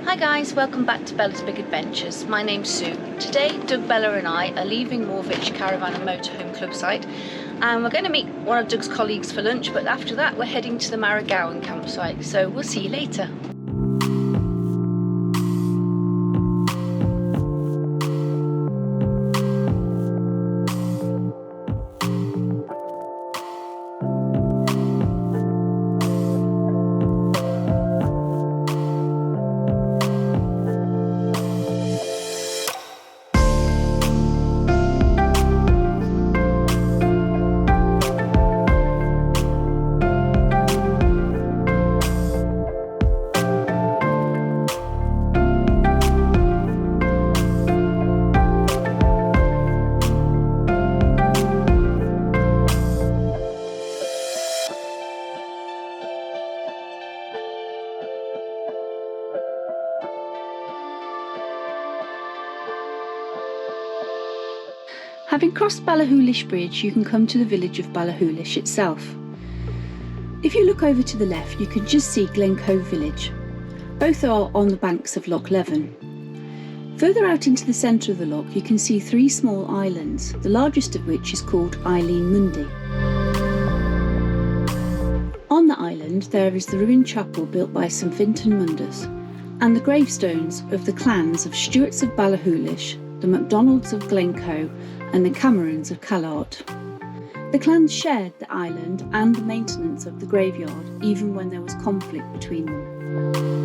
Hi guys, welcome back to Bella's Big Adventures. My name's Sue. Today Doug, Bella and I are leaving Morvich Caravan Motorhome Club site and we're going to meet one of Doug's colleagues for lunch, but after that we're heading to the Maragowan campsite, so we'll see you later. Having crossed Ballachulish Bridge, you can come to the village of Ballachulish itself. If you look over to the left, you can just see Glencoe village. Both are on the banks of Loch Leven. Further out into the centre of the loch, you can see three small islands, the largest of which is called Eileen Mundy. On the island, there is the ruined chapel built by St Fintan Mundus, and the gravestones of the clans of Stuarts of Ballachulish, the MacDonalds of Glencoe, and the Camerons of Callart. The clans shared the island and the maintenance of the graveyard, even when there was conflict between them.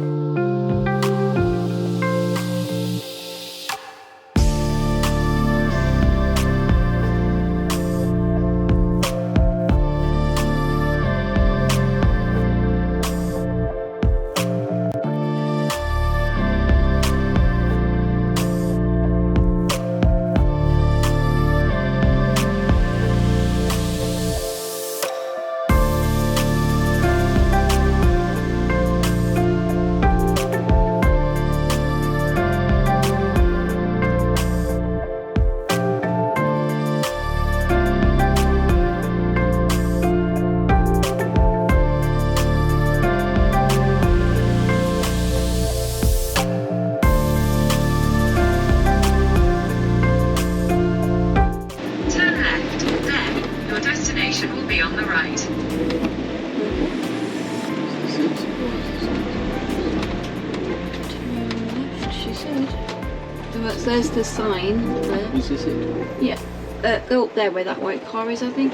There's the sign there. Is this it? Yeah. Go up there where that white car is, I think.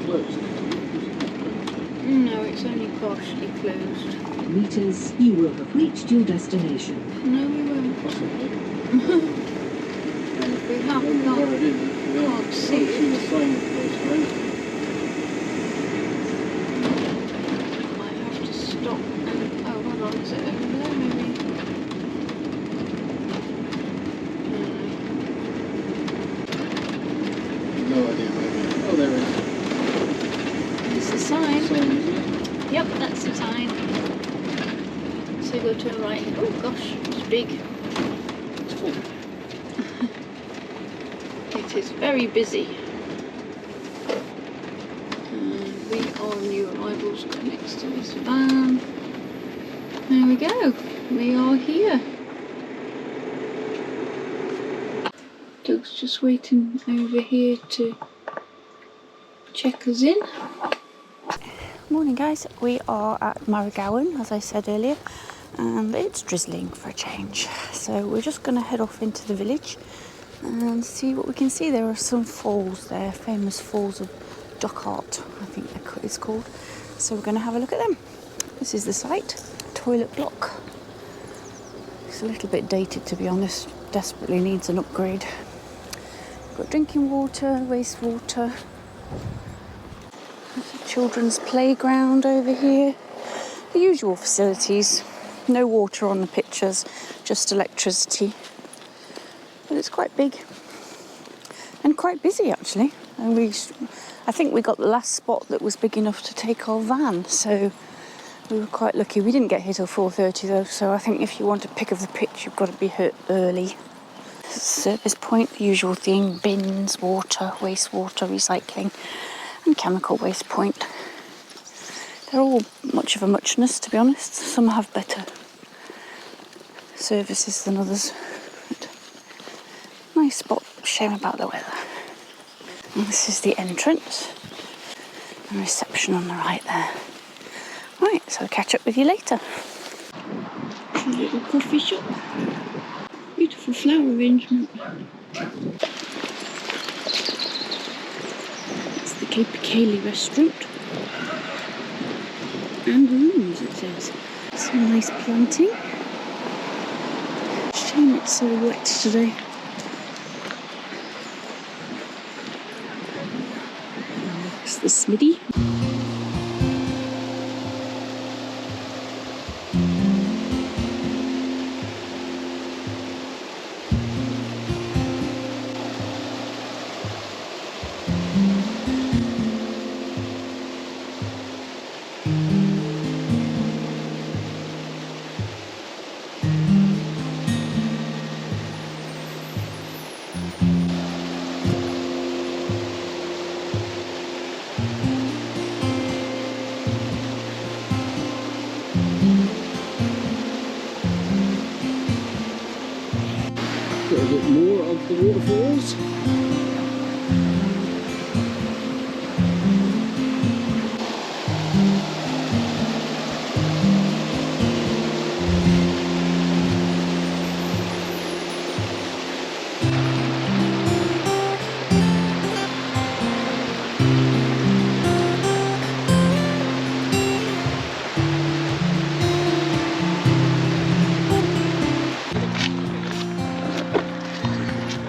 closed. No, it's only partially closed. Meters, you will have reached your destination. No, we won't. Possibly. And if we have, we Where can't, it is, can't see see the it. sign that it's closed. Might have to stop and... Oh, hold on, is it over there maybe? No idea where it is. Oh, there it is. It's the sign. Sign, isn't it? Yep, that's the sign. So go to the right. Oh gosh, it's big. It's full. It is very busy. And we are new arrivals next to this van. There we go. We are here. Doug's just waiting over here to check us in. Morning guys, we are at Maragowan as I said earlier, and it's drizzling for a change. So we're just going to head off into the village and see what we can see. There are some falls there, famous Falls of Dochart, I think it's called. So we're going to have a look at them. This is the site, toilet block. It's a little bit dated to be honest, desperately needs an upgrade. Got drinking water, wastewater. There's a children's playground over here. The usual facilities. No water on the pictures, just electricity. But it's quite big and quite busy actually. And I think we got the last spot that was big enough to take our van, so we were quite lucky. We didn't get here till 4:30 though, so I think if you want a pick of the pitch, you've got to be here early. Service point, the usual thing: bins, water, wastewater, recycling, and chemical waste point. They're all much of a muchness, to be honest. Some have better services than others. But nice spot, shame about the weather. And this is the entrance and reception on the right there. Right, so I'll catch up with you later. A little coffee shop. Beautiful flower arrangement. It's the Cape Cayley restaurant. And rooms, it says. Some nice planting. Shame it's so wet today. It's the Smitty. Got a bit more of the waterfalls.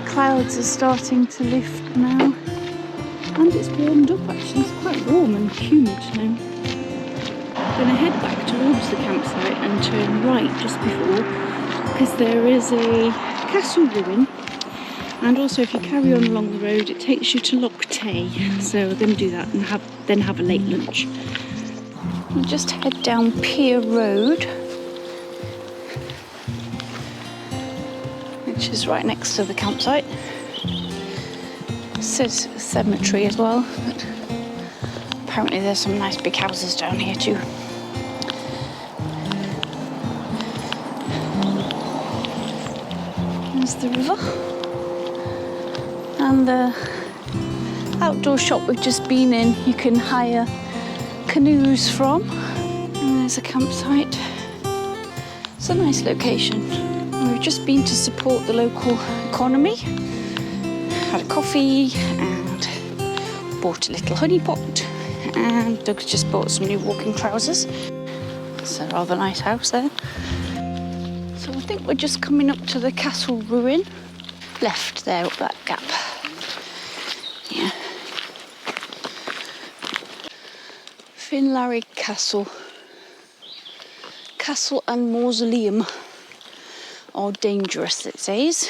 Clouds are starting to lift now, and it's warmed up actually. It's quite warm and humid now. I'm going to head back towards the campsite and turn right just before, because there is a castle ruin, and also if you carry on along the road it takes you to Loch Tay, so we're going to do that and then have a late lunch. We'll just head down Pier Road, which is right next to the campsite. It says cemetery as well, but apparently there's some nice big houses down here too. There's the river and the outdoor shop we've just been in. You can hire canoes from, and there's a campsite. It's a nice location. We've just been to support the local economy, had a coffee and bought a little honey pot, and Doug's just bought some new walking trousers. It's a rather nice house there. So I think we're just coming up to the castle ruin. Left there up that gap. Yeah. Finlarig Castle. Castle and mausoleum are dangerous, it says.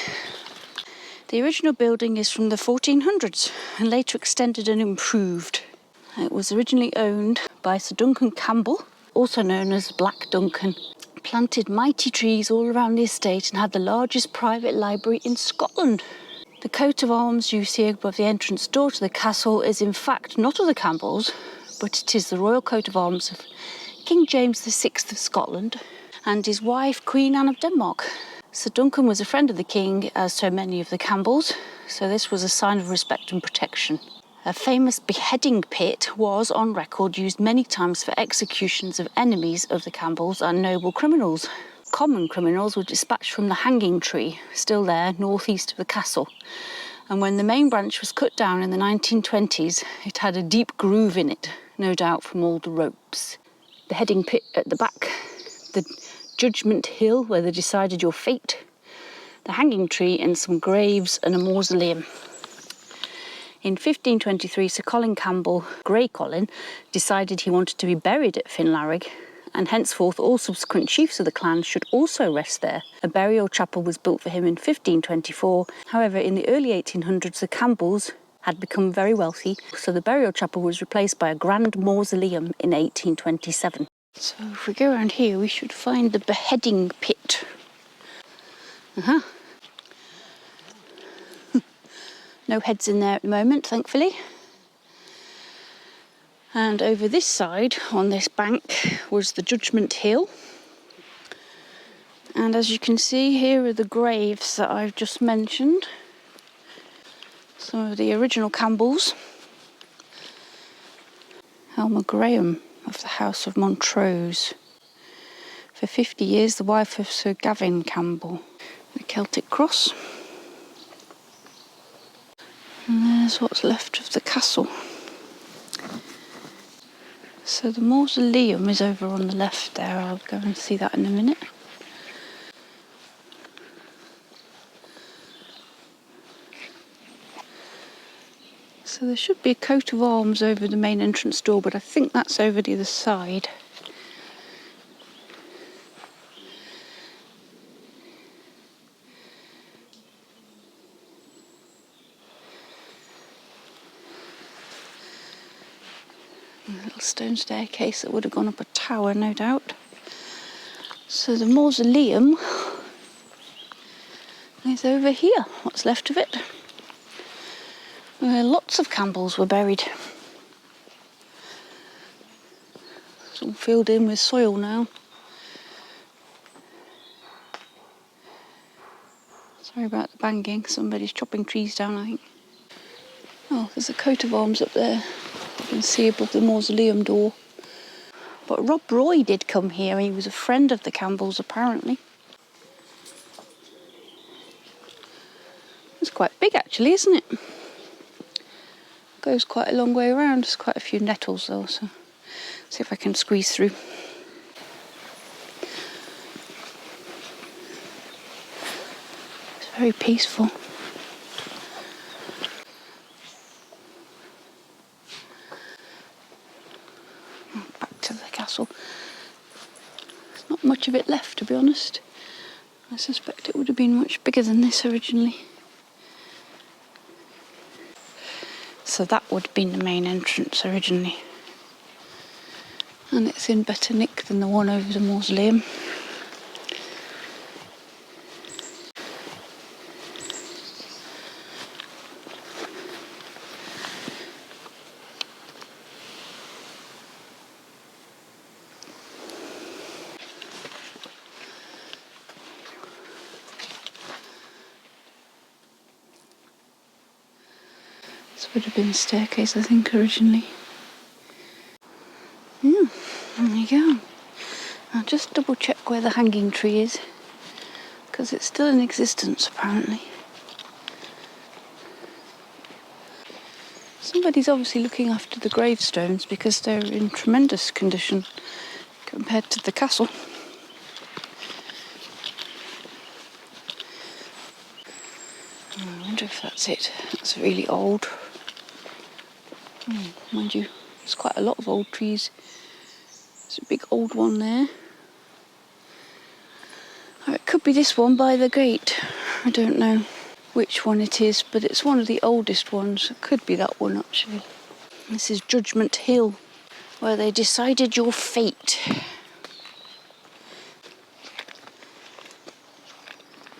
The original building is from the 1400s and later extended and improved. It was originally owned by Sir Duncan Campbell, also known as Black Duncan. Planted mighty trees all around the estate and had the largest private library in Scotland. The coat of arms you see above the entrance door to the castle is in fact not of the Campbells, but it is the royal coat of arms of King James VI of Scotland and his wife Queen Anne of Denmark. Sir Duncan was a friend of the king, as so many of the Campbells, so this was a sign of respect and protection. A famous beheading pit was, on record, used many times for executions of enemies of the Campbells and noble criminals. Common criminals were dispatched from the hanging tree, still there, northeast of the castle. And when the main branch was cut down in the 1920s, it had a deep groove in it, no doubt from all the ropes. The beheading pit at the back, the Judgment Hill, where they decided your fate, the hanging tree, and some graves and a mausoleum. In 1523, Sir Colin Campbell, Grey Colin, decided he wanted to be buried at Finlarig, and henceforth all subsequent chiefs of the clan should also rest there. A burial chapel was built for him in 1524. However, in the early 1800s, the Campbells had become very wealthy, so the burial chapel was replaced by a grand mausoleum in 1827. So if we go around here, we should find the beheading pit. No heads in there at the moment, thankfully. And over this side, on this bank, was the Judgment Hill. And as you can see, here are the graves that I've just mentioned. Some of the original Campbells. Helma Graham of the House of Montrose. For 50 years, the wife of Sir Gavin Campbell. The Celtic cross. And there's what's left of the castle. So the mausoleum is over on the left there. I'll go and see that in a minute. So there should be a coat of arms over the main entrance door, but I think that's over the other side. A little stone staircase that would have gone up a tower, no doubt. So the mausoleum is over here, what's left of it, where lots of Campbells were buried. It's all filled in with soil now. Sorry about the banging, somebody's chopping trees down, I think. Oh, there's a coat of arms up there. You can see above the mausoleum door. But Rob Roy did come here. He was a friend of the Campbells, apparently. It's quite big, actually, isn't it? Goes quite a long way around. There's quite a few nettles, though, so see if I can squeeze through. It's very peaceful. There's not much of it left, to be honest. I suspect it would have been much bigger than this originally. So that would have been the main entrance originally. And it's in better nick than the one over the mausoleum. This would have been a staircase, I think, originally. There you go. I'll just double check where the hanging tree is, because it's still in existence, apparently. Somebody's obviously looking after the gravestones because they're in tremendous condition compared to the castle. I wonder if that's it. That's really old. Mind you, there's quite a lot of old trees. There's a big old one there. Or it could be this one by the gate. I don't know which one it is, but it's one of the oldest ones. It could be that one actually. This is Judgment Hill, where they decided your fate.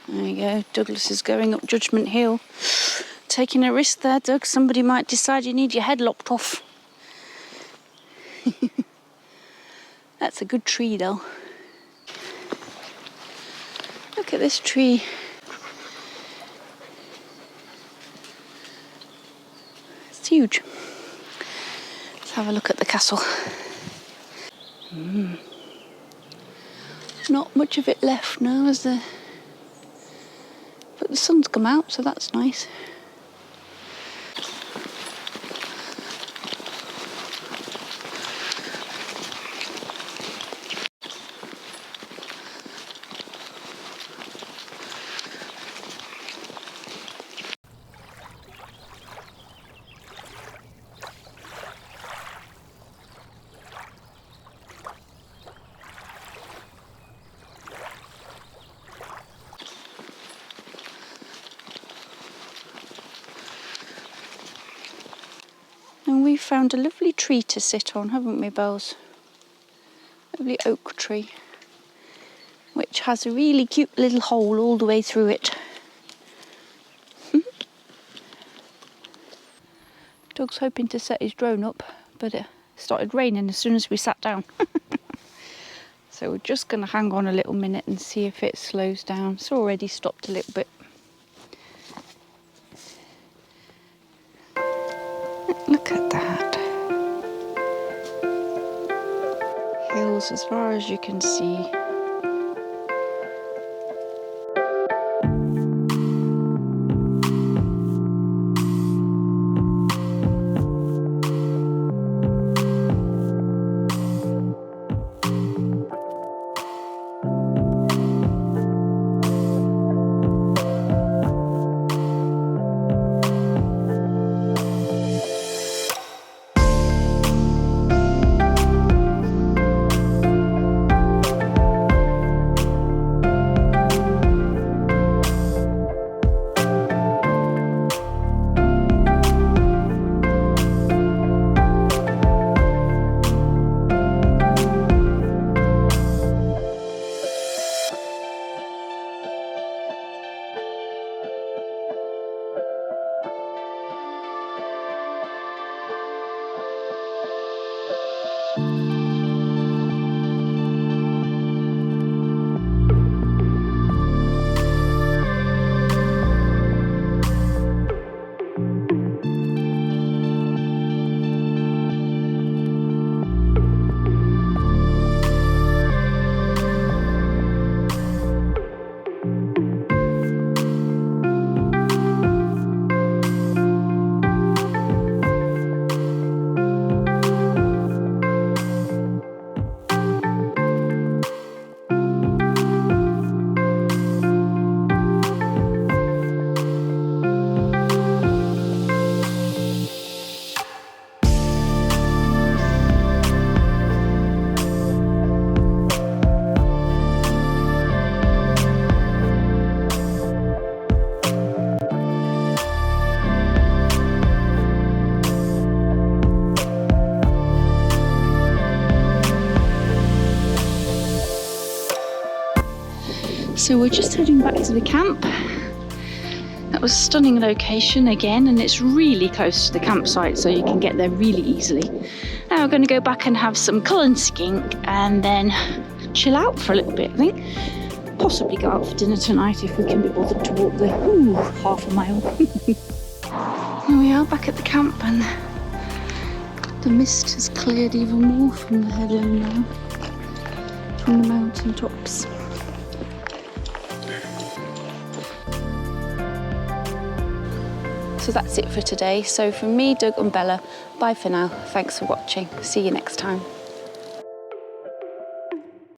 There you go, Douglas is going up Judgment Hill. Taking a risk there, Doug. Somebody might decide you need your head lopped off. That's a good tree though. Look at this tree. It's huge. Let's have a look at the castle. Not much of it left now, is there? But the sun's come out, so that's nice. And we've found a lovely tree to sit on, haven't we, Bells? Lovely oak tree, which has a really cute little hole all the way through it. Doug's hoping to set his drone up, but it started raining as soon as we sat down. So we're just going to hang on a little minute and see if it slows down. It's already stopped a little bit. Look at that. Hills as far as you can see. So we're just heading back to the camp. That was a stunning location again, and it's really close to the campsite, so you can get there really easily. Now we're going to go back and have some Killin skink and then chill out for a little bit, I think. Possibly go out for dinner tonight if we can be bothered to walk the half a mile. Here we are back at the camp, and the mist has cleared even more from the headland now, from the mountain tops. So So that's it for today. So from me, Doug and Bella, bye for now. Thanks for watching. See you next time.